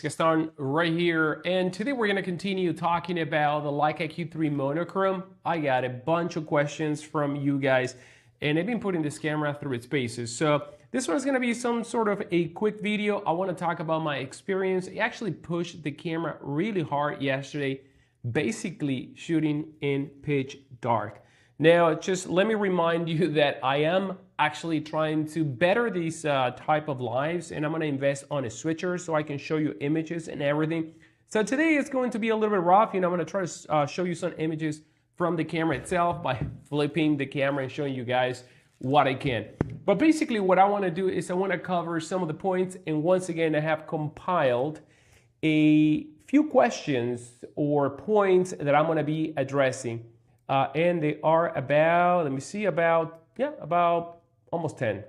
Gaston right here, and today we're going to continue talking about the Leica Q3 Monochrom. I got a bunch of questions from you guys, and I've been putting this camera through its paces. So this one's going to be some sort of a quick video. I want to talk about my experience. I actually pushed the camera really hard yesterday, basically shooting in pitch dark. Now, just let me remind you that I am actually trying to better these type of lives, and I'm going to invest on a switcher so I can show you images and everything. So today it's going to be a little bit rough. I'm going to try to show you some images from the camera itself by flipping the camera and showing you guys what I can. But basically what I want to do is I want to cover some of the points, and once again I have compiled a few questions or points that I'm going to be addressing. And they are about, let me see, about almost 10.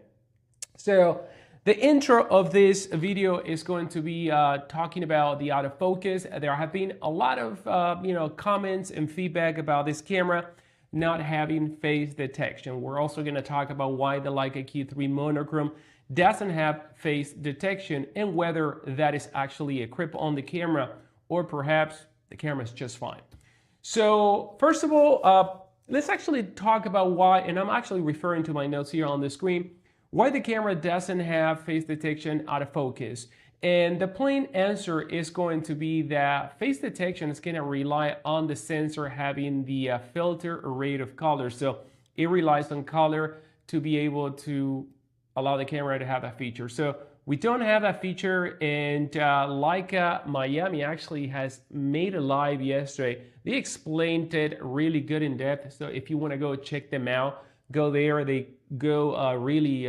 So the intro of this video is going to be talking about the autofocus. There have been a lot of comments and feedback about this camera not having face detection. We're also going to talk about why the Leica Q3 Monochrom doesn't have face detection and whether that is actually a cripple on the camera or perhaps the camera is just fine. So first of all, let's actually talk about why, and I'm actually referring to my notes here on the screen, why the camera doesn't have face detection autofocus. And the plain answer is going to be that face detection is going to rely on the sensor having the filter rate of color. So it relies on color to be able to allow the camera to have that feature. So we don't have that feature, and Leica Miami actually has made a live yesterday. They explained it really good in depth, so if you want to go check them out, go there. They go really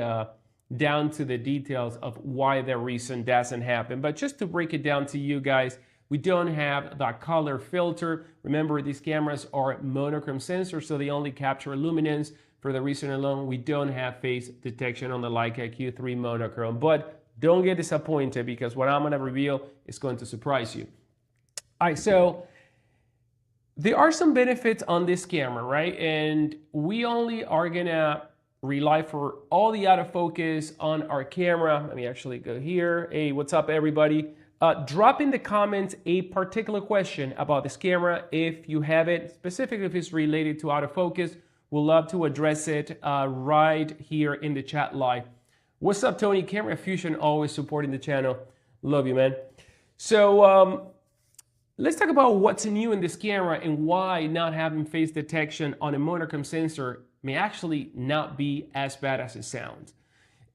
down to the details of why that reason doesn't happen. But just to break it down to you guys, we don't have that color filter. Remember, these cameras are monochrome sensors, so they only capture luminance. For the reason alone, we don't have face detection on the Leica Q3 Monochrom. But don't get disappointed, because what I'm going to reveal is going to surprise you. All right, so there are some benefits on this camera, right? And we only are going to rely for all the autofocus on our camera. Let me actually go here. Hey, what's up, everybody? Drop in the comments a particular question about this camera if you have it, specifically if it's related to autofocus. We'll love to address it right here in the chat live. What's up, Tony? Camera Fusion always supporting the channel. Love you, man. So let's talk about what's new in this camera and why not having face detection on a monochrome sensor may actually not be as bad as it sounds.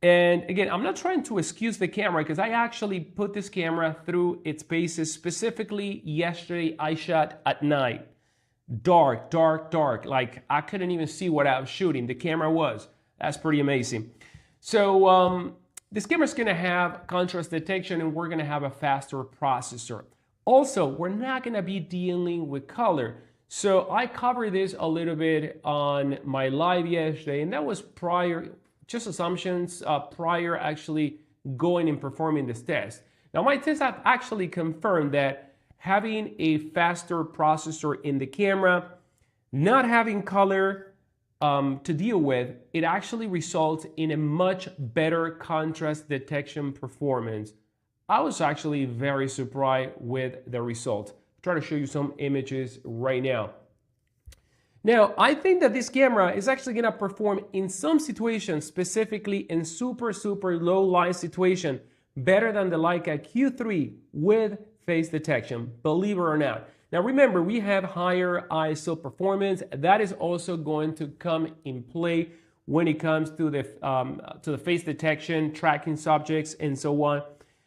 And again, I'm not trying to excuse the camera, because I actually put this camera through its paces. Specifically yesterday, I shot at night. Dark, dark, dark. Like I couldn't even see what I was shooting. The camera was. That's pretty amazing. So this camera is going to have contrast detection, and we're going to have a faster processor. Also, we're not going to be dealing with color. So I covered this a little bit on my live yesterday, and that was prior, just assumptions, prior actually going and performing this test. Now my tests have actually confirmed that having a faster processor in the camera, not having color to deal with, it actually results in a much better contrast detection performance. I was actually very surprised with the result. I'll try to show you some images right now. Now, I think that this camera is actually going to perform in some situations, specifically in super low light situation, better than the Leica Q3 with face detection, believe it or not. Now remember, we have higher ISO performance. That is also going to come in play when it comes to the face detection, tracking subjects, and so on.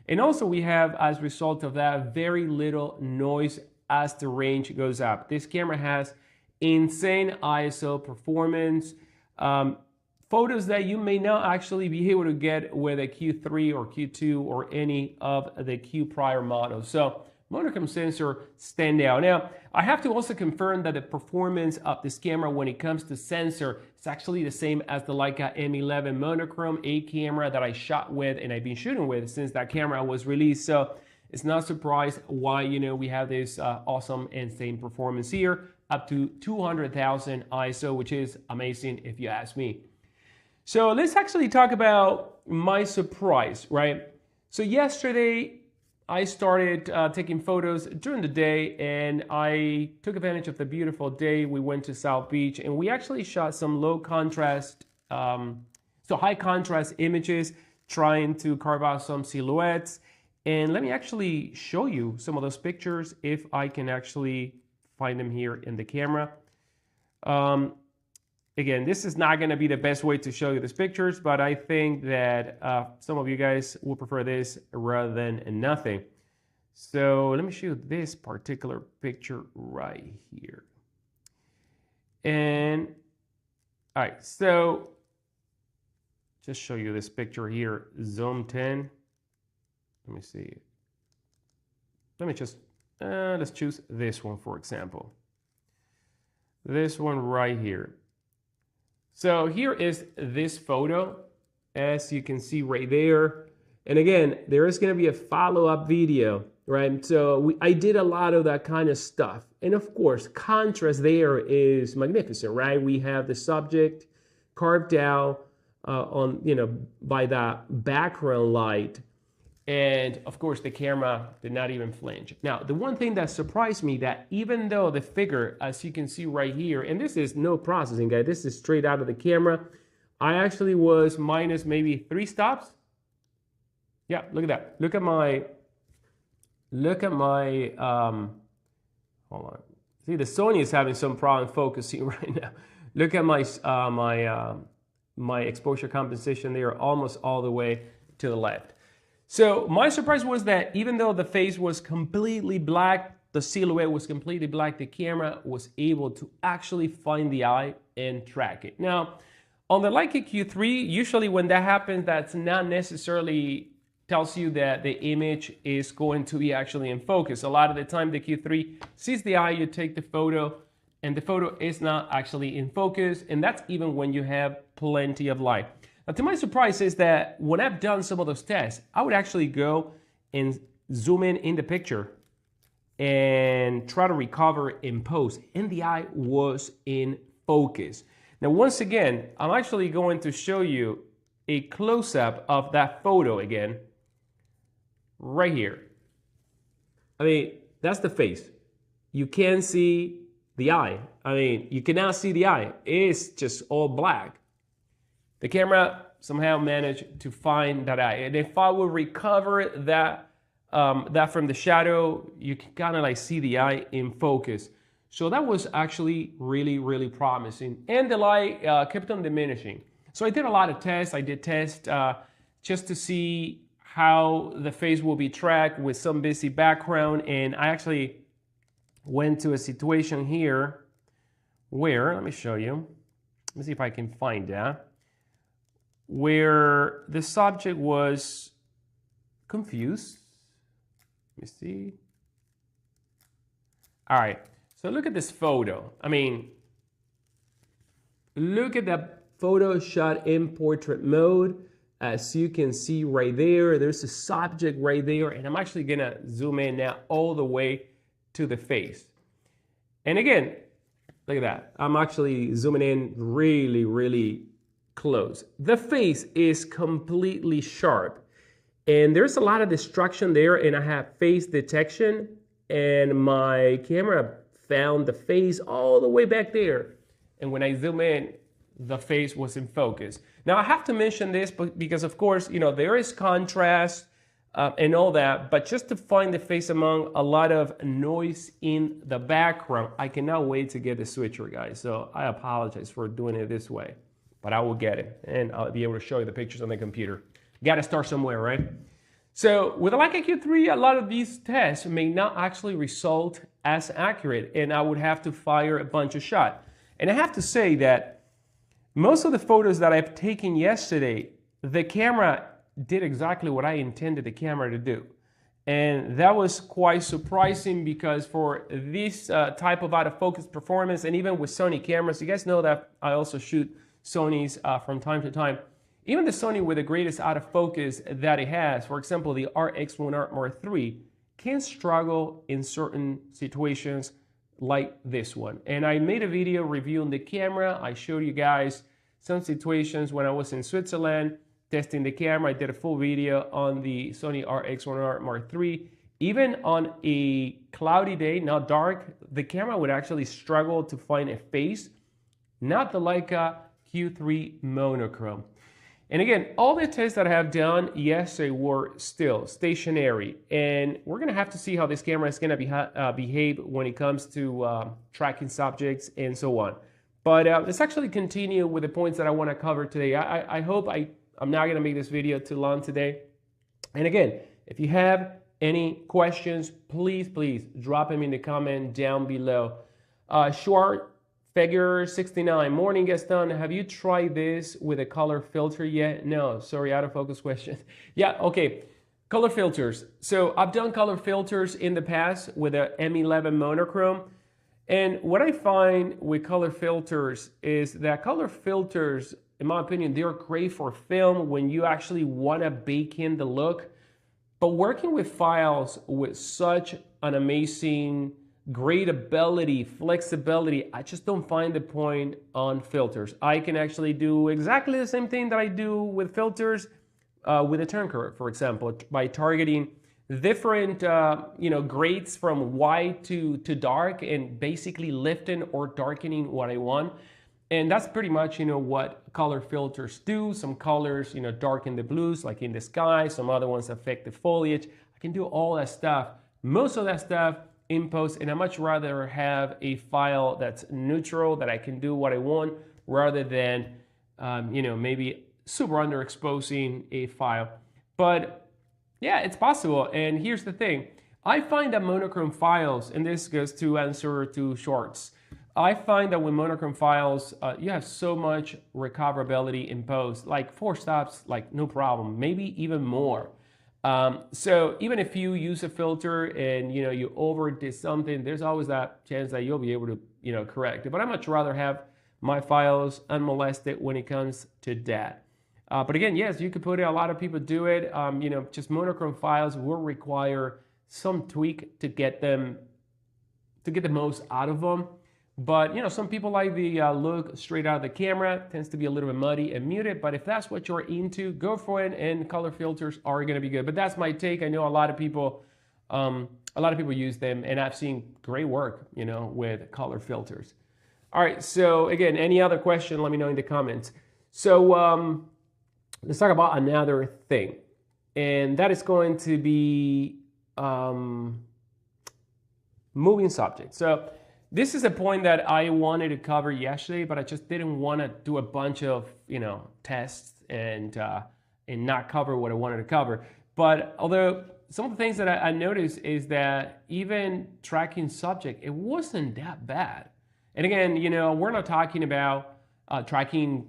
And also we have, as a result of that, very little noise as the range goes up. This camera has insane ISO performance. Photos that you may not actually be able to get with a Q3 or Q2 or any of the Q prior models. So monochrome sensor stand out. Now, I have to also confirm that the performance of this camera when it comes to sensor is actually the same as the Leica M11 Monochrome, a camera that I shot with and I've been shooting with since that camera was released. So it's not surprised why, we have this awesome and same performance here, up to 200,000 ISO, which is amazing if you ask me. So let's actually talk about my surprise, right? So yesterday, I started taking photos during the day, and I took advantage of the beautiful day. We went to South Beach, and we actually shot some low contrast, so high contrast images, trying to carve out some silhouettes. And let me actually show you some of those pictures if I can actually find them here in the camera. Again, this is not going to be the best way to show you these pictures, but I think that some of you guys will prefer this rather than nothing. So let me show you this particular picture right here. And all right, so just show you this picture here, zoom 10. Let me see. Let me just, let's choose this one, for example. This one right here. So here is this photo, as you can see right there. And again, there is going to be a follow-up video, right? So I did a lot of that kind of stuff. And of course, contrast there is magnificent, right? We have the subject carved out on, by that background light. And of course, the camera did not even flinch. Now, the one thing that surprised me, that even though the figure, as you can see right here, and this is no processing, guys, this is straight out of the camera, I actually was minus maybe 3 stops. Yeah, look at that. Look at my, hold on. See, the Sony is having some problem focusing right now. Look at my, my exposure compensation there, almost all the way to the left. So my surprise was that even though the face was completely black, the silhouette was completely black, the camera was able to actually find the eye and track it. Now, on the Leica Q3, usually when that happens, that's not necessarily tells you that the image is going to be actually in focus. A lot of the time, the Q3 sees the eye, you take the photo, and the photo is not actually in focus, and that's even when you have plenty of light. Now, to my surprise is that when I've done some of those tests, I would actually go and zoom in the picture and try to recover in post, and the eye was in focus. Now, once again, I'm actually going to show you a close-up of that photo again, right here. I mean, that's the face. You can see the eye. I mean, you cannot see the eye. It's just all black. The camera somehow managed to find that eye. And if I would recover that, that from the shadow, you can kind of like see the eye in focus. So that was actually really, really promising. And the light kept on diminishing. So I did a lot of tests. I did tests just to see how the face will be tracked with some busy background. And I actually went to a situation here where, let me show you. Let me see if I can find that. Where the subject was confused. Let me see. All right, so look at this photo. I mean, look at that photo shot in portrait mode. As you can see right there, there's a subject right there, and I'm actually gonna zoom in now all the way to the face. And again, look at that. I'm actually zooming in really, really close. The face is completely sharp, and there's a lot of distraction there, and I have face detection, and my camera found the face all the way back there. And when I zoom in, the face was in focus. Now I have to mention this because of course, there is contrast and all that, but just to find the face among a lot of noise in the background, I cannot wait to get the switcher, guys. So I apologize for doing it this way, but I will get it and I'll be able to show you the pictures on the computer. Got to start somewhere, right? So with the Leica Q3, a lot of these tests may not actually result as accurate, and I would have to fire a bunch of shots. And I have to say that most of the photos that I've taken yesterday, the camera did exactly what I intended the camera to do. And that was quite surprising because for this type of out-of-focus performance, and even with Sony cameras, you guys know that I also shoot Sonys from time to time. Even the Sony with the greatest out-of-focus that it has, for example, the RX1R Mark III, can struggle in certain situations like this one. And I made a video reviewing the camera. I showed you guys some situations when I was in Switzerland testing the camera. I did a full video on the Sony RX1R Mark III, even on a cloudy day, not dark, the camera would actually struggle to find a face, not the Leica Q3 Monochrom. And again, all the tests that I have done yesterday were still stationary, and we're gonna have to see how this camera is gonna behave when it comes to tracking subjects and so on. But let's actually continue with the points that I wanna cover today. I hope I'm not gonna make this video too long today. And again, if you have any questions, please drop them in the comment down below. Short Figure 69, morning gets done. Have you tried this with a color filter yet? No, sorry, autofocus question. Yeah, okay, color filters. So I've done color filters in the past with a M11 monochrome. And what I find with color filters is that color filters, in my opinion, they're great for film when you actually want to bake in the look. But working with files with such an amazing great ability, flexibility, I just don't find the point on filters. I can actually do exactly the same thing that I do with filters with a turn curve, for example, by targeting different grades from white to dark and basically lifting or darkening what I want. And that's pretty much what color filters do. Some colors darken the blues like in the sky, some other ones affect the foliage. I can do all that stuff, most of that stuff in post, and I much rather have a file that's neutral, that I can do what I want, rather than maybe super underexposing a file. But yeah, it's possible. And here's the thing, I find that monochrome files, and this goes to answer to shorts, I find that with monochrome files you have so much recoverability in post, like 4 stops, like no problem, maybe even more. So even if you use a filter and you overdid something, there's always that chance that you'll be able to correct it. But I much rather have my files unmolested when it comes to that. But again, yes, you could put it. A lot of people do it. Just monochrome files will require some tweak to get the most out of them. But some people like the look straight out of the camera. Tends to be a little bit muddy and muted, but if that's what you're into, go for it, and color filters are going to be good. But that's my take. I know a lot of people use them, and I've seen great work with color filters. All right, so again, any other question, let me know in the comments. So let's talk about another thing, and that is going to be moving subjects. So this is a point that I wanted to cover yesterday, but I just didn't want to do a bunch of tests and not cover what I wanted to cover. But although some of the things that I noticed is that even tracking subject, it wasn't that bad. And again, we're not talking about tracking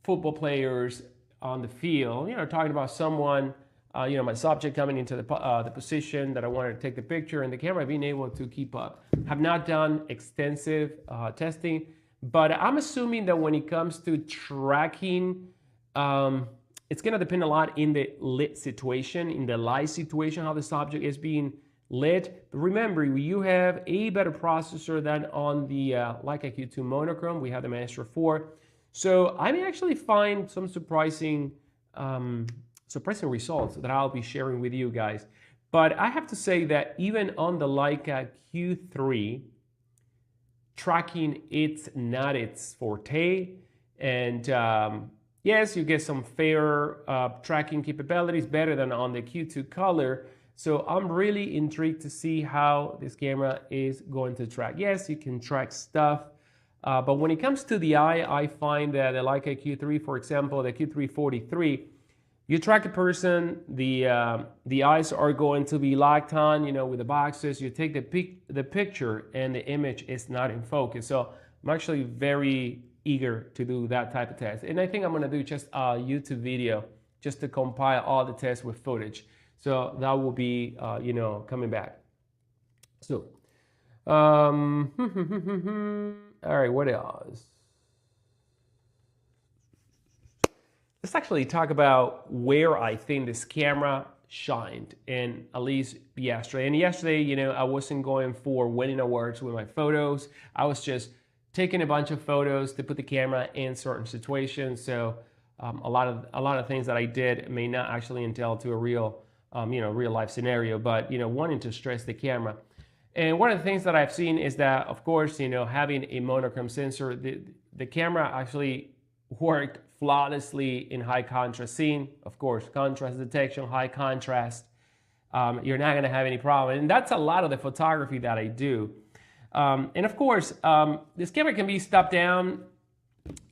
football players on the field. Talking about someone. My subject coming into the position that I wanted to take the picture, and the camera being able to keep up. Have not done extensive testing, but I'm assuming that when it comes to tracking, it's going to depend a lot in the lit situation, in the light situation, how the subject is being lit. But remember, you have a better processor than on the Leica Q2 Monochrom. We have the Master 4. So I may actually find some surprising results that I'll be sharing with you guys. But I have to say that even on the Leica Q3, tracking, it's not its forte. And yes, you get some fair tracking capabilities, better than on the Q2 Color. So I'm really intrigued to see how this camera is going to track. Yes, you can track stuff, but when it comes to the eye, I find that the Leica Q3, for example, the Q3 43, you track a person, the eyes are going to be locked on, with the boxes. You take the picture, and the image is not in focus. So I'm actually very eager to do that type of test. And I think I'm going to do just a YouTube video just to compile all the tests with footage. So that will be, coming back. So, all right, what else? Let's actually talk about where I think this camera shined, and at least yesterday. And yesterday, I wasn't going for winning awards with my photos. I was just taking a bunch of photos to put the camera in certain situations. So a lot of things that I did may not actually entail to a real real life scenario, but, wanting to stress the camera. And one of the things that I've seen is that, of course, having a monochrome sensor, the camera actually worked flawlessly in high contrast scene. Of course, contrast detection, high contrast, you're not going to have any problem. And that's a lot of the photography that I do. And of course, this camera can be stepped down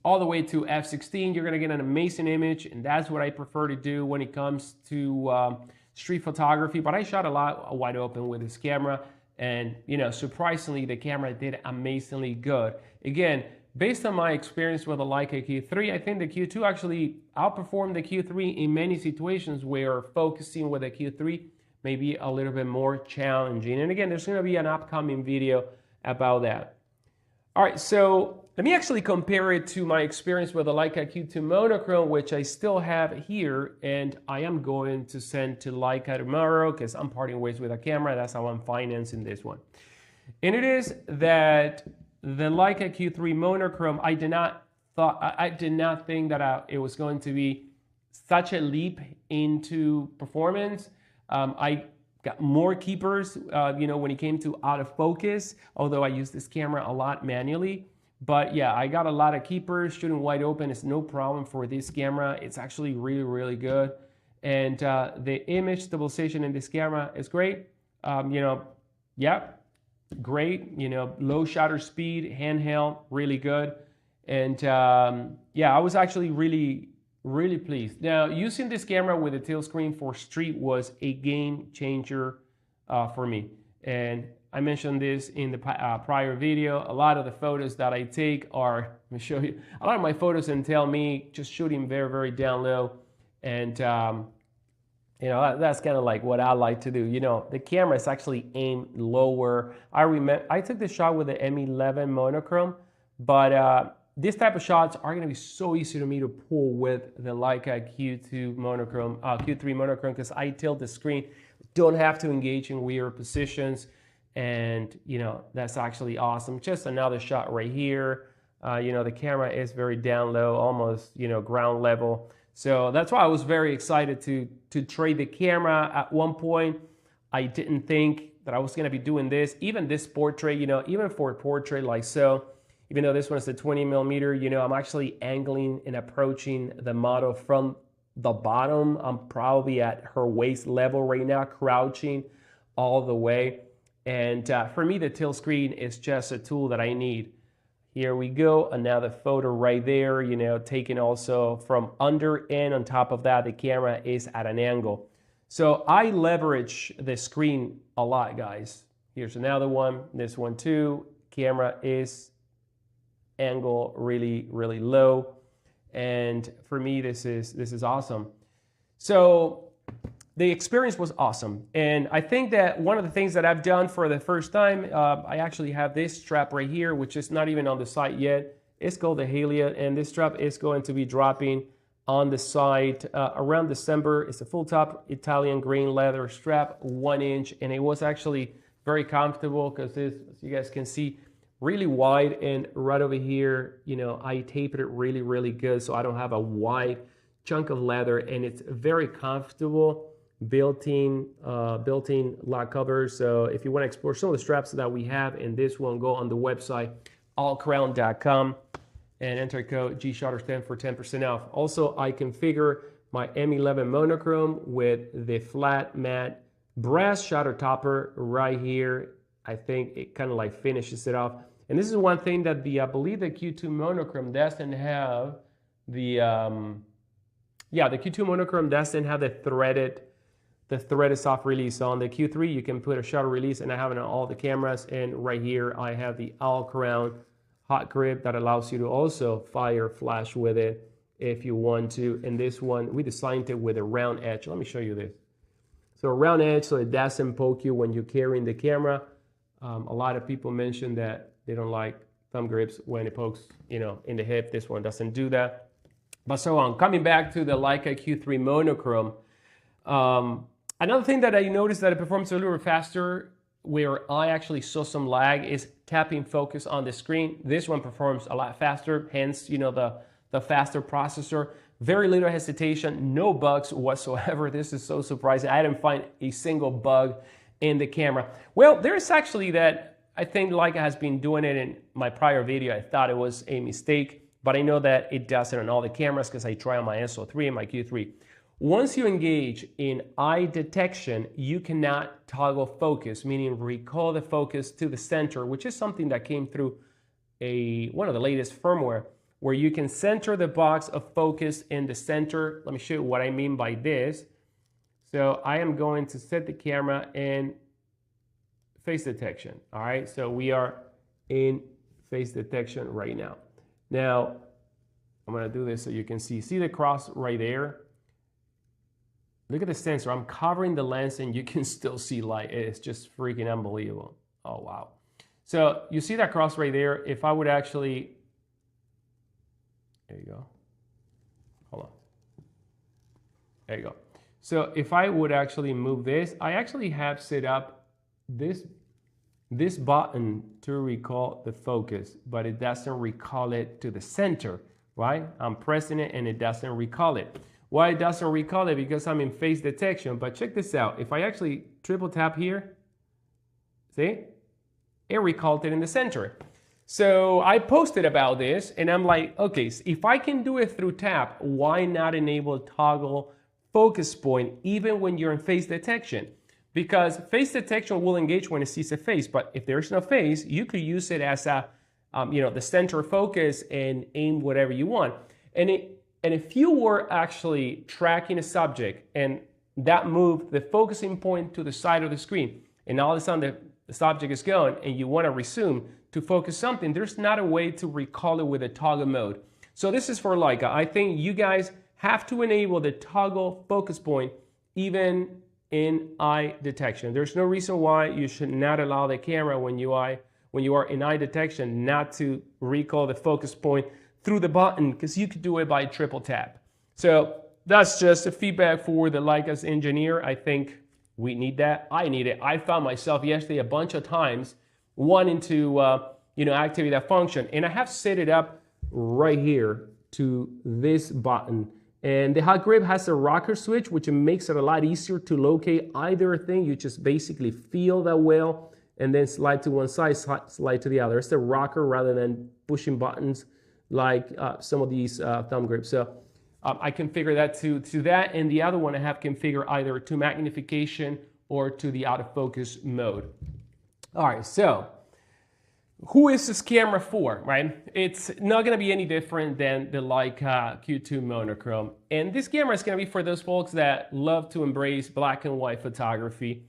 all the way to f16. You're going to get an amazing image, and that's what I prefer to do when it comes to street photography. But I shot a lot wide open with this camera, and surprisingly, the camera did amazingly good. Again, based on my experience with the Leica Q3, I think the Q2 actually outperformed the Q3 in many situations where focusing with the Q3 may be a little bit more challenging. And again, there's going to be an upcoming video about that. All right, so let me actually compare it to my experience with the Leica Q2 Monochrom, which I still have here, and I am going to send to Leica tomorrow because I'm parting ways with a camera. That's how I'm financing this one. And it is that the Leica Q3 Monochrom, I did not think that it was going to be such a leap into performance. I got more keepers, when it came to autofocus, although I use this camera a lot manually. But yeah, I got a lot of keepers. Shooting wide open is no problem for this camera. It's actually really, really good. And the image stabilization in this camera is great. Yeah, great. Low shutter speed, handheld, really good. And yeah, I was actually really pleased. Now, using this camera with a tilt screen for street was a game changer for me. And I mentioned this in the prior video. A lot of the photos that I take are, let me show you, a lot of my photos entail me just shooting very, very down low. And, that's kind of like what I like to do. The camera is actually aimed lower. I took this shot with the M11 monochrome, but this type of shots are going to be so easy to me to pull with the Leica Q2 Monochrom, Q3 Monochrom, because I tilt the screen, don't have to engage in weird positions, and that's actually awesome. Just another shot right here. The camera is very down low, almost ground level. So that's why I was very excited to trade the camera. At one point, I didn't think that I was going to be doing this, even this portrait. Even for a portrait like so. Even though this one is a 20 millimeter, I'm actually angling and approaching the model from the bottom. I'm probably at her waist level right now, crouching all the way. And for me, the tilt screen is just a tool that I need. Here we go, another photo right there, taken also from under, and on top of that, the camera is at an angle. So I leverage the screen a lot, guys. Here's another one, this one too. Camera is angle really, really low, and for me this is awesome. So the experience was awesome, and I think that one of the things that I've done for the first time, I actually have this strap right here, which is not even on the site yet. It's called the Helia, and this strap is going to be dropping on the site around December. It's a full top Italian grain leather strap, 1 inch, and it was actually very comfortable because this, as you guys can see, really wide, and right over here, I tapered it really, really good so I don't have a wide chunk of leather, and it's very comfortable, built-in lock cover. So if you want to explore some of the straps that we have in this one, go on the website allcrown.com and enter code GShutters10 for 10% off. Also, I configure my M11 monochrome with the flat matte brass shutter topper right here. I think it kind of like finishes it off. And this is one thing that I believe the Q2 Monochrom doesn't have. The Q2 Monochrom doesn't have the threaded soft release. So on the Q3, you can put a shutter release, and I have it on all the cameras. And right here, I have the All-Crown hot grip that allows you to also fire flash with it if you want to. And this one, we designed it with a round edge. Let me show you this. So a round edge, so it doesn't poke you when you're carrying the camera. A lot of people mention that they don't like thumb grips when it pokes, in the hip. This one doesn't do that. But so on. Coming back to the Leica Q3 Monochrom, another thing that I noticed that it performs a little faster, where I actually saw some lag, is tapping focus on the screen. This one performs a lot faster, hence, the faster processor. Very little hesitation, no bugs whatsoever. This is so surprising. I didn't find a single bug in the camera. Well, there's actually that, I think Leica has been doing it in my prior video. I thought it was a mistake, but I know that it does it on all the cameras because I try on my SO3 and my Q3. Once you engage in eye detection, you cannot toggle focus, meaning recall the focus to the center, which is something that came through one of the latest firmware, where you can center the box of focus in the center. Let me show you what I mean by this. So I am going to set the camera in face detection. All right, so we are in face detection right now. Now, I'm gonna do this so you can see the cross right there? Look at the sensor. I'm covering the lens and you can still see light. It's just freaking unbelievable. Oh, wow. So you see that cross right there? If I would actually, there you go. Hold on. There you go. So if I would actually move this, I actually have set up this button to recall the focus, but it doesn't recall it to the center, right? I'm pressing it and it doesn't recall it. Why it doesn't recall it? Because I'm in face detection. But check this out. If I actually triple tap here, see? It recalled it in the center. So I posted about this and I'm like, okay, so if I can do it through tap, why not enable toggle focus point even when you're in face detection? Because face detection will engage when it sees a face, but if there's no face, you could use it as a, the center focus and aim whatever you want. And if you were actually tracking a subject and that moved the focusing point to the side of the screen, and all of a sudden the subject is gone and you want to resume to focus something, there's not a way to recall it with a toggle mode. So this is for Leica. I think you guys have to enable the toggle focus point even in eye detection. There's no reason why you should not allow the camera when you are in eye detection not to recall the focus point through the button, because you could do it by triple tap. So that's just a feedback for the Leica's engineer. I think we need that. I need it. I found myself yesterday a bunch of times wanting to activate that function, and I have set it up right here to this button. And the hot grip has a rocker switch, which makes it a lot easier to locate either thing. You just basically feel that wheel and then slide to one side, slide to the other. It's the rocker rather than pushing buttons like some of these thumb grips. So I configure that to that, and the other one I have configured either to magnification or to the autofocus mode. All right, so who is this camera for, right? It's not gonna be any different than the Leica Q3 Monochrom. And this camera is gonna be for those folks that love to embrace black and white photography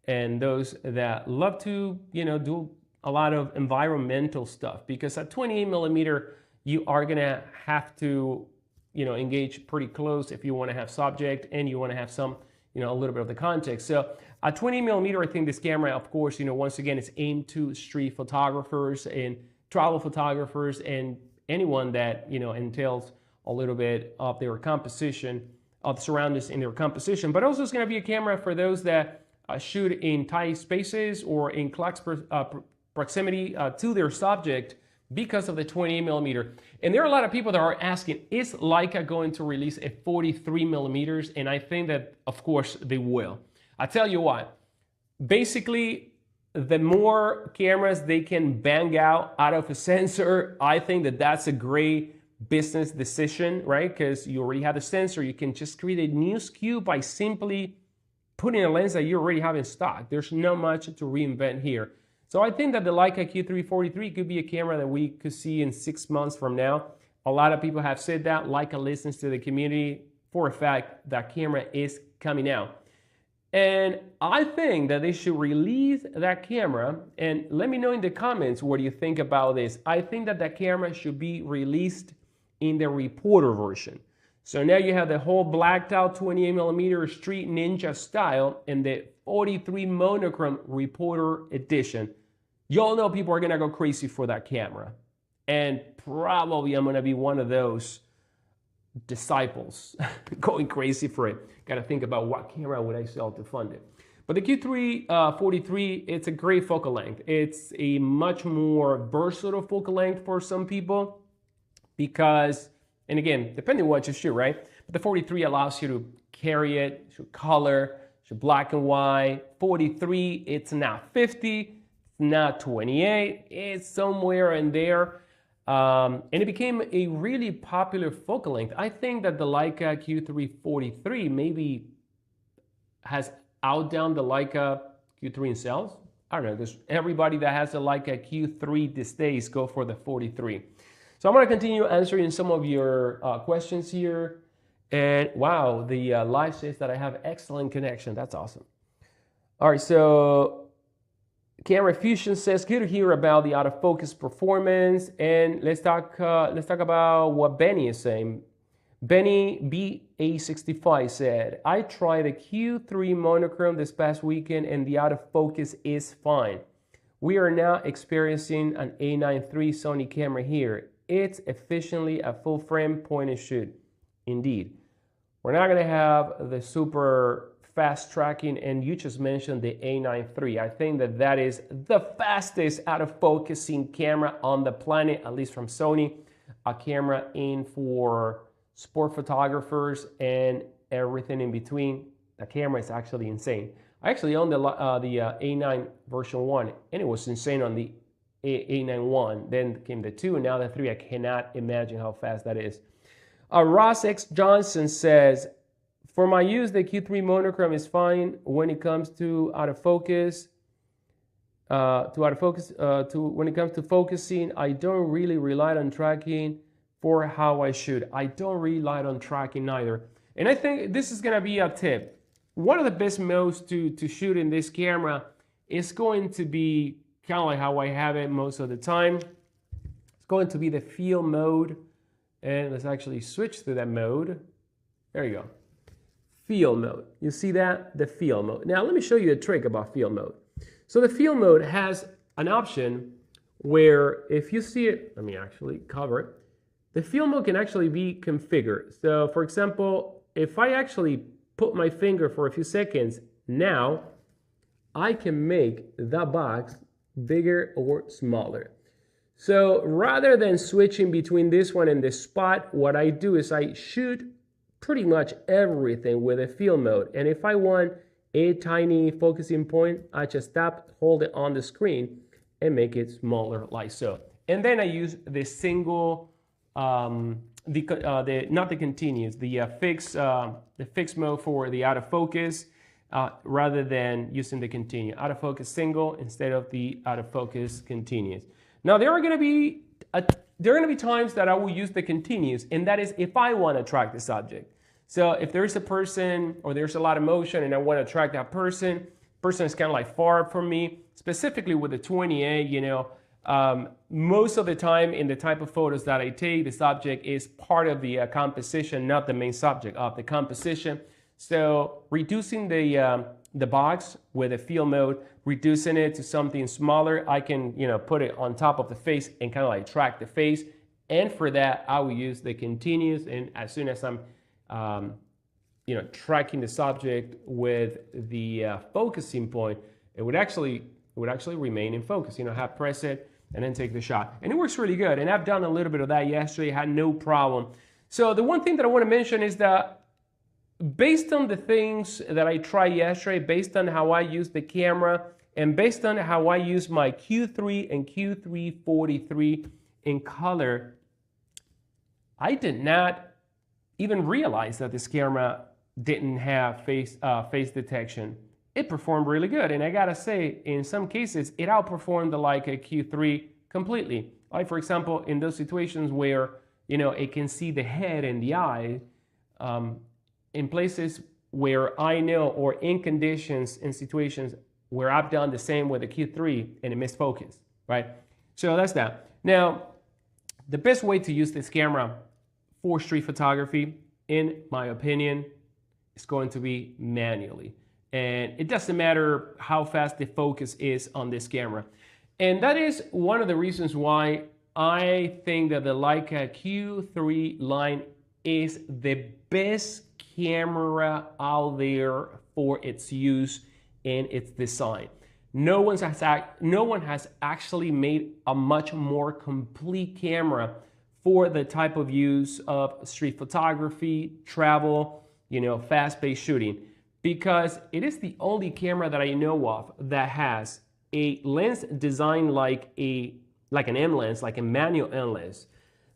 and those that love to, do a lot of environmental stuff, because at 28mm, you are gonna have to, engage pretty close if you wanna have subject and you wanna have some, a little bit of the context. So at 20mm, I think this camera, of course, once again, it's aimed to street photographers and travel photographers and anyone that, entails a little bit of their composition, of the surroundings in their composition. But also it's gonna be a camera for those that shoot in tight spaces or in close proximity to their subject, because of the 28mm. And there are a lot of people that are asking, is Leica going to release a 43mm? And I think that, of course, they will. I tell you what, basically, the more cameras they can bang out of a sensor, I think that that's a great business decision, right? Because you already have a sensor. You can just create a new SKU by simply putting a lens that you already have in stock. There's not much to reinvent here. So I think that the Leica Q3 43 could be a camera that we could see in 6 months from now. A lot of people have said that. Leica listens to the community. For a fact, that camera is coming out. And I think that they should release that camera. And let me know in the comments what you think about this. I think that that camera should be released in the reporter version. So now you have the whole blacked out 28mm Street Ninja style and the 43 Monochrome Reporter Edition. Y'all know people are gonna go crazy for that camera. And probably I'm gonna be one of those disciples going crazy for it. Gotta think about what camera would I sell to fund it. But the Q3 43, it's a great focal length. It's a much more versatile focal length for some people because And again, depending on what you shoot, right? But the 43 allows you to carry it, shoot color, shoot black and white. 43, it's not 50, it's not 28, it's somewhere in there. And it became a really popular focal length. I think that the Leica Q3 43 maybe has outdone the Leica Q3 in sales. I don't know, because everybody that has a Leica Q3 these days go for the 43. So I'm going to continue answering some of your questions here. And wow, the live says that I have excellent connection. That's awesome. All right, so Camera Fusion says, good to hear about the autofocus performance. And let's talk about what Benny is saying. Benny BA65 said, I tried the Q3 Monochrome this past weekend and the autofocus is fine. We are now experiencing an A9 III Sony camera here. It's efficiently a full frame point and shoot. Indeed. We're not going to have the super fast tracking, and you just mentioned the A9 III. I think that that is the fastest autofocusing camera on the planet, at least from Sony. A camera aimed for sport photographers and everything in between. The camera is actually insane. I actually owned the A9 version 1, and it was insane on the A9 I. Then came the 2, and now the 3. I cannot imagine how fast that is. Ross X Johnson says, for my use, the Q3 Monochrome is fine when it comes to autofocus. When it comes to focusing, I don't really rely on tracking for how I shoot. I don't rely on tracking either. And I think this is going to be a tip. One of the best modes to shoot in this camera is going to be kind of like how I have it most of the time. It's going to be the field mode. And let's actually switch to that mode. There you go. Field mode. You see that? The field mode. Now let me show you a trick about field mode. So the field mode has an option where if you see it, let me actually cover it. The field mode can actually be configured. So for example, if I actually put my finger for a few seconds, now I can make the box bigger or smaller. So rather than switching between this one and this spot, what I do is I shoot pretty much everything with a field mode. And if I want a tiny focusing point, I just tap, hold it on the screen and make it smaller like so. And then I use the single, not the continuous, the fixed mode for the autofocus rather than using the continuous. Autofocus single instead of the autofocus continuous. Now there are going to be times that I will use the continuous, and that is if I want to track the subject. So if there's a person or there's a lot of motion and I want to track that person is kind of like far from me, specifically with the 28, you know, most of the time in the type of photos that I take, the subject is part of the composition, not the main subject of the composition. So reducing the box with a field mode, reducing it to something smaller, I can, you know, put it on top of the face and kind of like track the face. And for that, I will use the continuous. And as soon as I'm, you know, tracking the subject with the focusing point, it would actually remain in focus. You know, have press it and then take the shot, and it works really good. And I've done a little bit of that yesterday, had no problem. So the one thing that I want to mention is that based on the things that I tried yesterday, based on how I use the camera, and based on how I use my Q3 and Q3 43 in color, I did not even realize that this camera didn't have face detection. It performed really good, and I gotta say, in some cases, it outperformed the Leica Q3 completely. Like for example, in those situations where, you know, it can see the head and the eye, in places where I know, or in conditions, in situations where I've done the same with the Q3 and it missed focus, right? So that's that. Now, the best way to use this camera for street photography, in my opinion, is going to be manually. And it doesn't matter how fast the focus is on this camera. And that is one of the reasons why I think that the Leica Q3 line is the best camera out there for its use and its design. No one has actually made a much more complete camera for the type of use of street photography, travel, fast-paced shooting, because it is the only camera that I know of that has a lens designed like an M lens, like a manual M lens,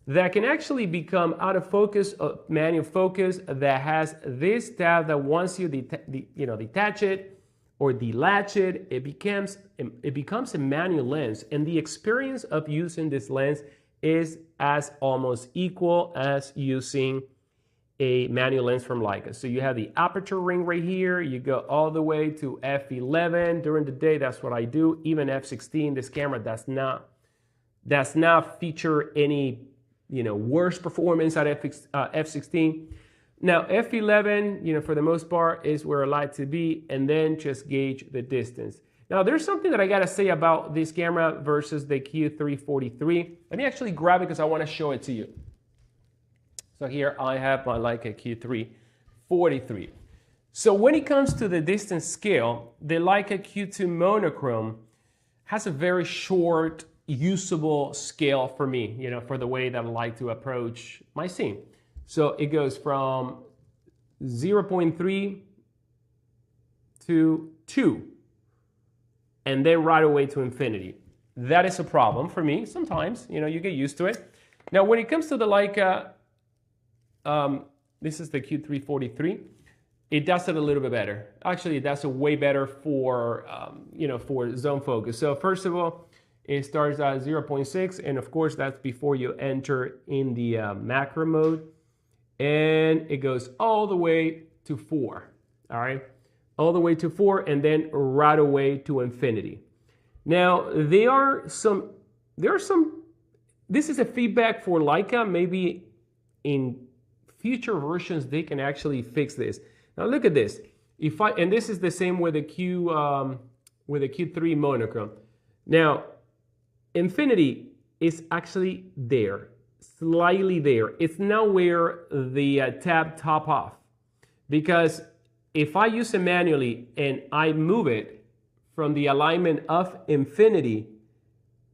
that can actually become out of focus, manual focus, that has this tab that once you detach it or delatch it, it becomes a manual lens, and the experience of using this lens is as almost equal as using a manual lens from Leica. So you have the aperture ring right here, you go all the way to f11. During the day, that's what I do. Even f16, this camera does not feature any worse performance at f16. Now f11, for the most part, is where I like to be, and then just gauge the distance. Now there's something that I gotta say about this camera versus the Q3 43. Let me actually grab it because I want to show it to you. So here I have my Leica Q3 43. So when it comes to the distance scale, the Leica Q2 Monochrom has a very short, usable scale for me, for the way that I like to approach my scene. So it goes from 0.3 to 2, and then right away to infinity. That is a problem for me sometimes, you get used to it. Now when it comes to the Leica, this is the Q3 43, it does it a little bit better. Actually, it does it way better for, for zone focus. So first of all, it starts at 0.6, and of course that's before you enter in the macro mode, and it goes all the way to 4, all right? All the way to 4, and then right away to infinity. Now, this is a feedback for Leica. Maybe in future versions they can actually fix this. Now look at this. And this is the same with the Q3 Monochrom. Now, infinity is actually there, slightly there. It's now where the tab top off, because if I use it manually and I move it from the alignment of infinity,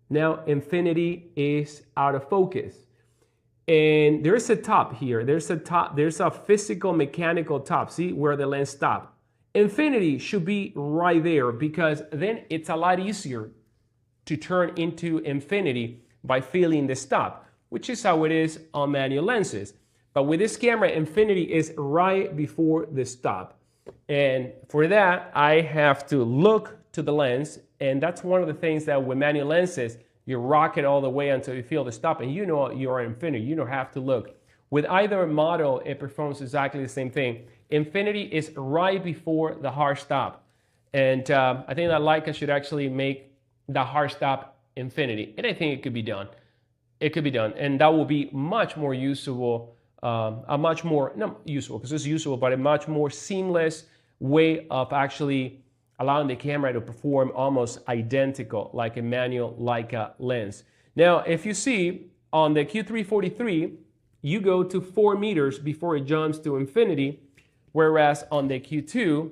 now infinity is out of focus. And there's a top here. There's a physical mechanical top. See where the lens stops. Infinity should be right there, because then it's a lot easier to turn into infinity by feeling the stop, which is how it is on manual lenses. But with this camera, infinity is right before the stop. And for that, I have to look to the lens. And that's one of the things that with manual lenses, you rock it all the way until you feel the stop, and you're at infinity. You don't have to look. With either model, it performs exactly the same thing. Infinity is right before the hard stop. And I think that Leica should actually make the hard stop infinity. And I think it could be done. It could be done. And that will be much more usable, not useful, because it's useful, but a much more seamless way of actually allowing the camera to perform almost identical like a manual Leica lens. Now, if you see on the Q3 43, you go to 4 meters before it jumps to infinity, whereas on the Q2,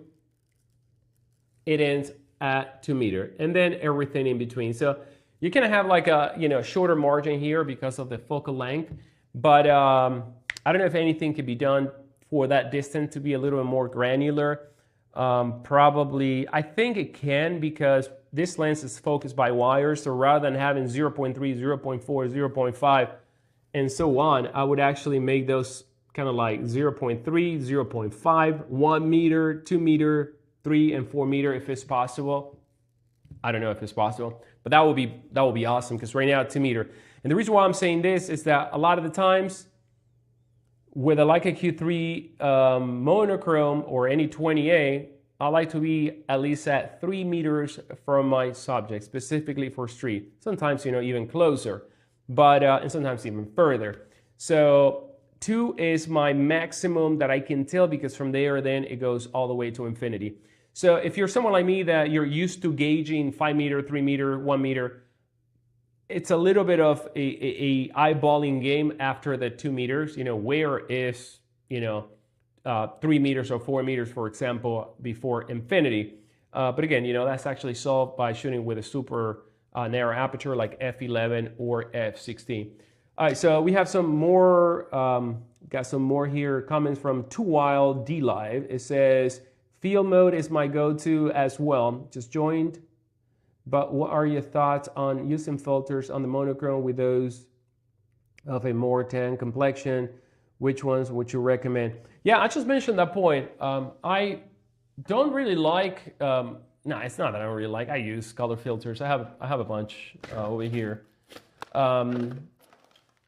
it ends at 2 meters, and then everything in between. So you can have like a shorter margin here because of the focal length, but I don't know if anything could be done for that distance to be a little bit more granular. Probably, I think it can, because this lens is focused by wires. So rather than having 0.3, 0.4, 0.5, and so on, I would actually make those kind of like 0.3, 0.5, 1 meter, 2 meter, 3 and 4 meter if it's possible. I don't know if it's possible, but that would be awesome, because right now it's 2 meter. And the reason why I'm saying this is that a lot of the times with a Leica Q3 Monochrome or any 20A, I like to be at least at 3 meters from my subject, specifically for street. Sometimes, even closer, but and sometimes even further. So 2 is my maximum that I can tell, because from there, then it goes all the way to infinity. So if you're someone like me that you're used to gauging 5 meter, 3 meter, 1 meter, it's a little bit of a eyeballing game after the 2 meters. Where is 3 meters or 4 meters, for example, before infinity. But again, that's actually solved by shooting with a super narrow aperture like f11 or f16. All right, so we have some more, got some more here, comments from Too Wild D Live. It says, field mode is my go-to as well. Just joined. But what are your thoughts on using filters on the monochrome with those of a more tan complexion? Which ones would you recommend? Yeah, I just mentioned that point. I don't really like, no, it's not that I don't really like, I use color filters. I have a bunch over here.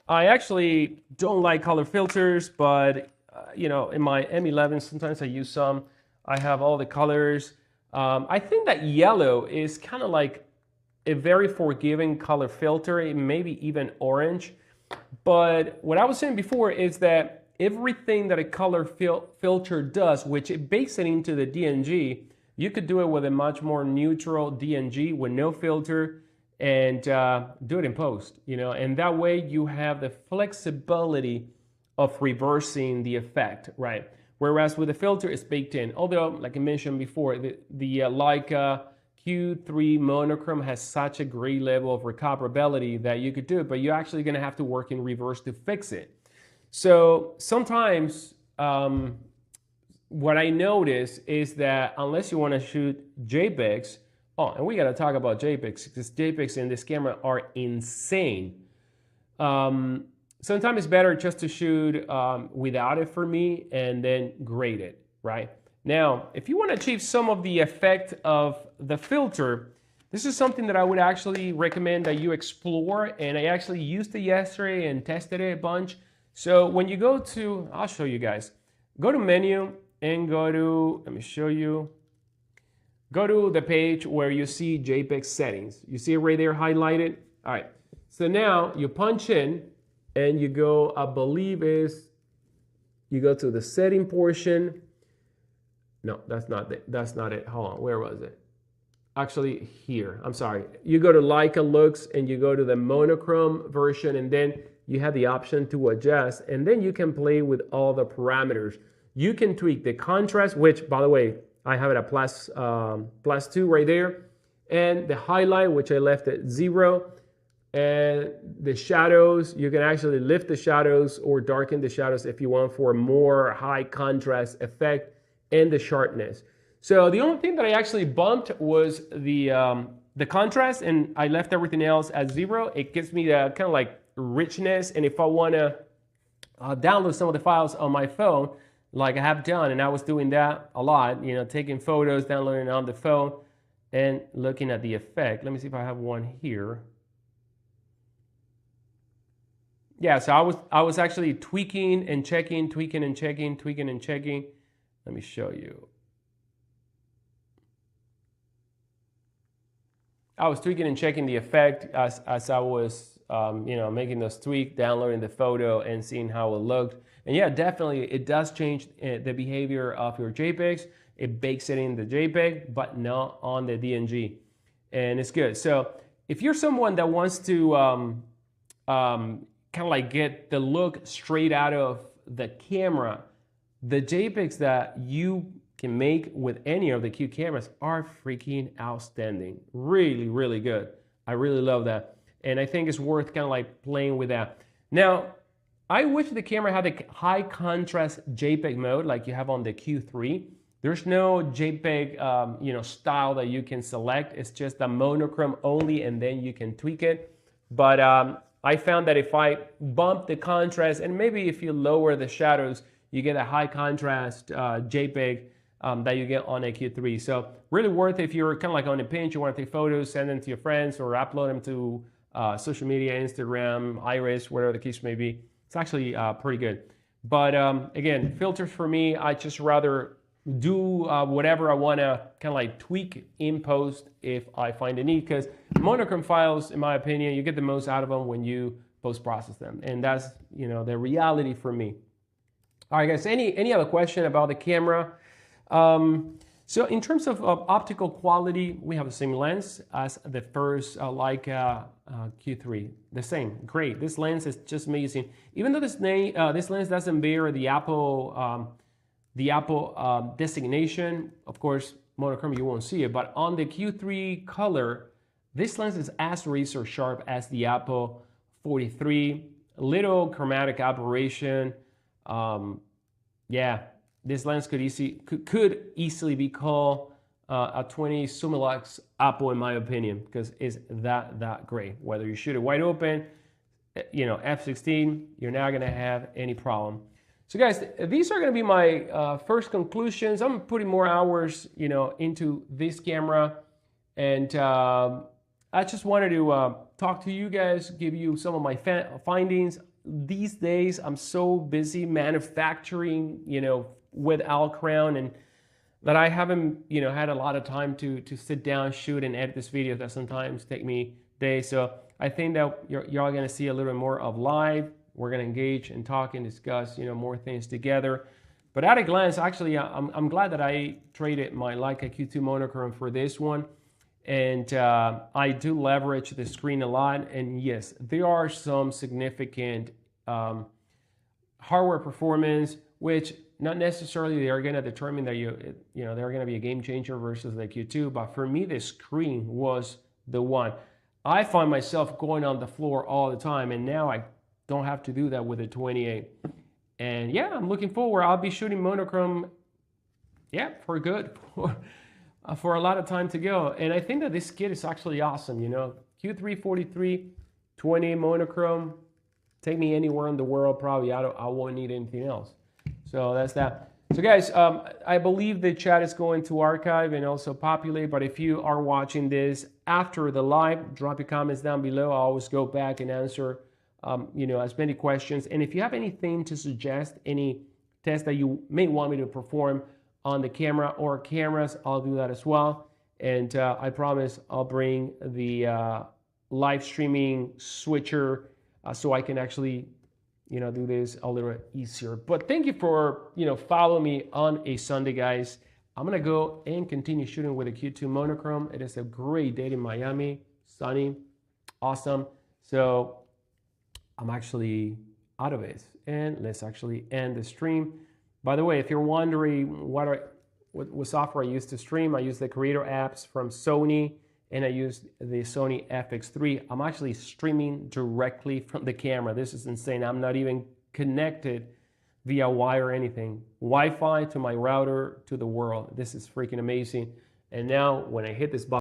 I actually don't like color filters, but you know, in my M11, sometimes I use some. I have all the colors. I think that yellow is kind of like a very forgiving color filter, maybe even orange. But what I was saying before is that everything that a color filter does, which it bakes it into the DNG, you could do it with a much more neutral DNG with no filter and do it in post, you know, and that way you have the flexibility of reversing the effect, right? Whereas with the filter, it's baked in. Although, like I mentioned before, the Leica Q3 Monochrom has such a great level of recoverability that you could do it, but you're actually going to have to work in reverse to fix it. So sometimes what I notice is that unless you want to shoot JPEGs, oh, and we got to talk about JPEGs because JPEGs in this camera are insane. Sometimes it's better just to shoot without it for me and then grade it, right? Now, if you want to achieve some of the effect of the filter, this is something that I would actually recommend that you explore, and I actually used it yesterday and tested it a bunch. So when you go to, I'll show you guys, go to menu and go to, let me show you, go to the page where you see JPEG settings. You see it right there highlighted? All right, so now you punch in and you go, I believe you go to the setting portion. No, that's not it. Hold on, where was it? Actually, here, I'm sorry. You go to Leica Looks and you go to the monochrome version, and then you have the option to adjust, and then you can play with all the parameters. You can tweak the contrast, which, by the way, I have it at +2 right there, and the highlight, which I left at 0, and the shadows, you can actually lift the shadows or darken the shadows if you want for a more high contrast effect, and the sharpness. So the only thing that I actually bumped was the contrast, and I left everything else at 0. It gives me the kind of like richness, and if I want to download some of the files on my phone, like I have done, and I was doing that a lot, you know, taking photos, downloading it on the phone, and looking at the effect. Let me see if I have one here. Yeah, so I was actually tweaking and checking, tweaking and checking, tweaking and checking. Let me show you. I was tweaking and checking the effect as I was, you know, making those tweaks, downloading the photo and seeing how it looked. And yeah, definitely it does change the behavior of your JPEGs. It bakes it in the JPEG, but not on the DNG. And it's good. So if you're someone that wants to kind of like get the look straight out of the camera, the JPEGs that you can make with any of the Q cameras are freaking outstanding. Really, really good. I really love that. And I think it's worth kind of like playing with that. Now, I wish the camera had a high contrast JPEG mode like you have on the Q3. There's no JPEG you know, style that you can select. It's just a monochrome only, and then you can tweak it. But I found that if I bump the contrast, and maybe if you lower the shadows, you get a high contrast JPEG that you get on a Q3. So really worth it if you're kind of like on a pinch, you want to take photos, send them to your friends, or upload them to social media, Instagram, Iris, whatever the case may be. It's actually pretty good. But again, filters for me, I just rather do whatever I want to kind of like tweak in post if I find a need, because monochrome files, in my opinion, you get the most out of them when you post-process them. And that's, you know, the reality for me. All right, guys, any other question about the camera? So in terms of optical quality, we have the same lens as the first Leica Q3. The same, great. This lens is just amazing. Even though this lens doesn't bear the Apple designation, of course, monochrome you won't see it, but on the Q3 color, this lens is as razor sharp as the Apple 43 little chromatic aberration. Yeah, this lens could easily be called a 20 Summilux Apple, in my opinion, because it's that great. Whether you shoot it wide open, you know, f/16, you're not gonna have any problem. So guys, these are gonna be my first conclusions. I'm putting more hours, you know, into this camera, and I just wanted to talk to you guys, give you some of my findings. These days, I'm so busy manufacturing, you know, with Crown, and that I haven't, you know, had a lot of time to sit down, shoot, and edit this video. That sometimes take me days. So I think that you're all gonna see a little bit more of live. We're gonna engage and talk and discuss, you know, more things together. But at a glance, actually, I'm glad that I traded my Leica Q3 Monochrom for this one. And I do leverage the screen a lot. And yes, there are some significant hardware performance, which not necessarily they are going to determine that you know, they're going to be a game changer versus the Q2. But for me, the screen was the one. I find myself going on the floor all the time, and now I don't have to do that with the 28. And yeah, I'm looking forward. I'll be shooting monochrome, yeah, for good. For a lot of time to go. And I think that this kit is actually awesome, you know. Q3 43, 20 monochrome, take me anywhere in the world, probably. I won't need anything else. So that's that. So guys, I believe the chat is going to archive and also populate, but if you are watching this after the live, drop your comments down below. I'll always go back and answer you know, as many questions. And if you have anything to suggest, any test that you may want me to perform on the camera or cameras, I'll do that as well. And I promise I'll bring the live streaming switcher so I can actually, you know, do this a little bit easier. But thank you for, you know, following me on a Sunday, guys. I'm gonna go and continue shooting with a Q2 monochrome. It is a great day in Miami, sunny, awesome. So I'm actually out of it, and let's actually end the stream. By the way, if you're wondering what software I use to stream, I use the creator apps from Sony, and I use the Sony FX3. I'm actually streaming directly from the camera. This is insane. I'm not even connected via wire or anything. Wi-Fi to my router to the world. This is freaking amazing. And now when I hit this button,